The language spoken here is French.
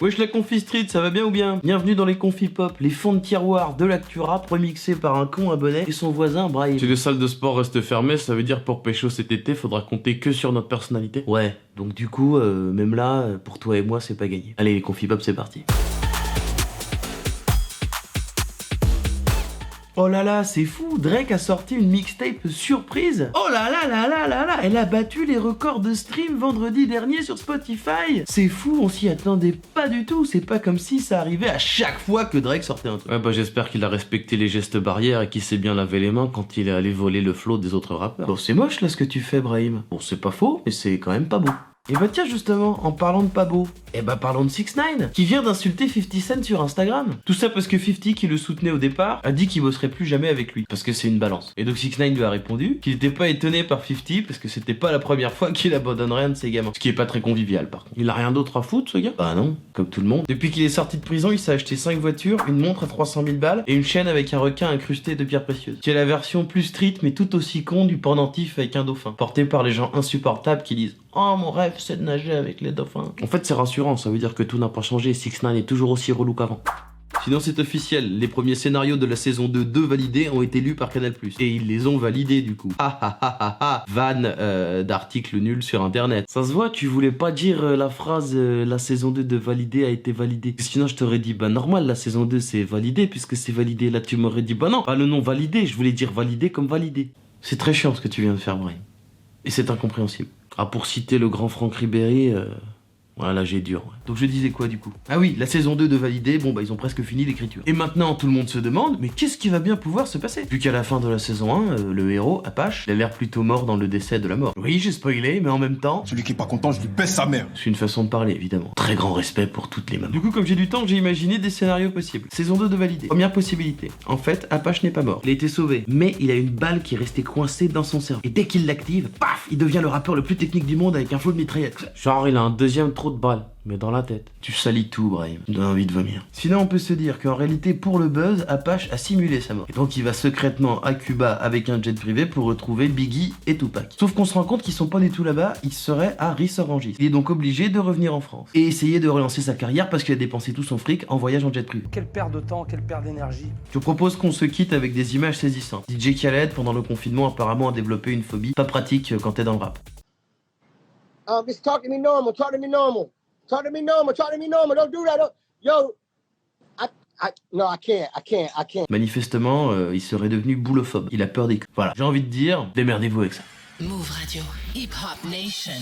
Wesh la Confi Street, ça va bien ou bien? Bienvenue dans les Confi Pop, les fonds de tiroir de l'actu rap remixés par un con abonné et son voisin Brahim. Si les salles de sport restent fermées, ça veut dire pour pécho cet été, faudra compter que sur notre personnalité. Ouais, donc du coup, même là, pour toi et moi, c'est pas gagné. Allez les Confi Pop, c'est parti. Oh là là, c'est fou, Drake a sorti une mixtape surprise. Oh là là là là là là, elle a battu les records de stream vendredi dernier sur Spotify. C'est fou, on s'y attendait pas du tout, c'est pas comme si ça arrivait à chaque fois que Drake sortait un truc. Ouais bah j'espère qu'il a respecté les gestes barrières et qu'il s'est bien lavé les mains quand il est allé voler le flow des autres rappeurs. Bon, c'est moche là ce que tu fais, Brahim. Bon, c'est pas faux, mais c'est quand même pas beau. Et bah tiens justement, en parlant de pas beau, et bah parlons de 6ix9ine, qui vient d'insulter 50 Cent sur Instagram. Tout ça parce que 50, qui le soutenait au départ, a dit qu'il bosserait plus jamais avec lui, parce que c'est une balance. Et donc 6ix9ine lui a répondu qu'il était pas étonné par 50, parce que c'était pas la première fois qu'il abandonnerait un de ses gamins. Ce qui est pas très convivial par contre. Il a rien d'autre à foutre ce gars? Bah non, comme tout le monde. Depuis qu'il est sorti de prison, il s'est acheté 5 voitures, une montre à 300 000 balles, et une chaîne avec un requin incrusté de pierres précieuses. Qui est la version plus street mais tout aussi con du pendentif avec un dauphin, porté par les gens insupportables qui disent « Oh mon rêve c'est de nager avec les dauphins ». En fait c'est rassurant, ça veut dire que tout n'a pas changé, 6ix9ine est toujours aussi relou qu'avant. Sinon c'est officiel, les premiers scénarios de la saison 2 validés ont été lus par Canal+. Et ils les ont validés du coup. Ah ah ah ah ah. Van d'articles nuls sur internet. Ça se voit, tu voulais pas dire la phrase la saison 2 de validé a été validée. Sinon je t'aurais dit bah normal, la saison 2 c'est validé puisque c'est validé. Là tu m'aurais dit bah non, pas le nom validé, je voulais dire validé comme validé. C'est très chiant ce que tu viens de faire, Brahim. Et c'est incompréhensible. Ah pour citer le grand Franck Ribéry, voilà, j'ai dur. Ouais. Donc je disais quoi du coup? Ah oui, la saison 2 de validé, bon bah ils ont presque fini l'écriture. Et maintenant tout le monde se demande, mais qu'est-ce qui va bien pouvoir se passer? Vu qu'à la fin de la saison 1, le héros, Apache, il a l'air plutôt mort dans le décès de la mort. Oui, j'ai spoilé, mais en même temps... Celui qui est pas content, je lui baisse sa mère. C'est une façon de parler, évidemment. Très grand respect pour toutes les mamans. Du coup, comme j'ai du temps, j'ai imaginé des scénarios possibles. Saison 2 de validé. Première possibilité. En fait, Apache n'est pas mort. Il a été sauvé. Mais il a une balle qui est restée coincée dans son cerveau. Et dès qu'il l'active, paf, il devient le rappeur le plus technique du monde avec un flow de mitraillette. Genre il a un deuxième trou de balle. Mais dans la tête. Tu salis tout, Brahim. Tu donnes envie de vomir. Sinon, on peut se dire qu'en réalité, pour le buzz, Apache a simulé sa mort. Et donc, il va secrètement à Cuba avec un jet privé pour retrouver Biggie et Tupac. Sauf qu'on se rend compte qu'ils sont pas du tout là-bas, ils seraient à Rissorangis. Il est donc obligé de revenir en France. Et essayer de relancer sa carrière parce qu'il a dépensé tout son fric en voyage en jet privé. Quelle perte de temps, quelle perte d'énergie. Je propose qu'on se quitte avec des images saisissantes. DJ Khaled, pendant le confinement, apparemment a développé une phobie pas pratique quand t'es dans le rap. Just talk to me normal, talk to me normal. Talk to me normal, talk to me normal, don't do that. Yo, no, I can't. Manifestement, il serait devenu boulophobe. Il a peur des... Voilà, j'ai envie de dire, démerdez-vous avec ça. Move Radio, Hip Hop Nation.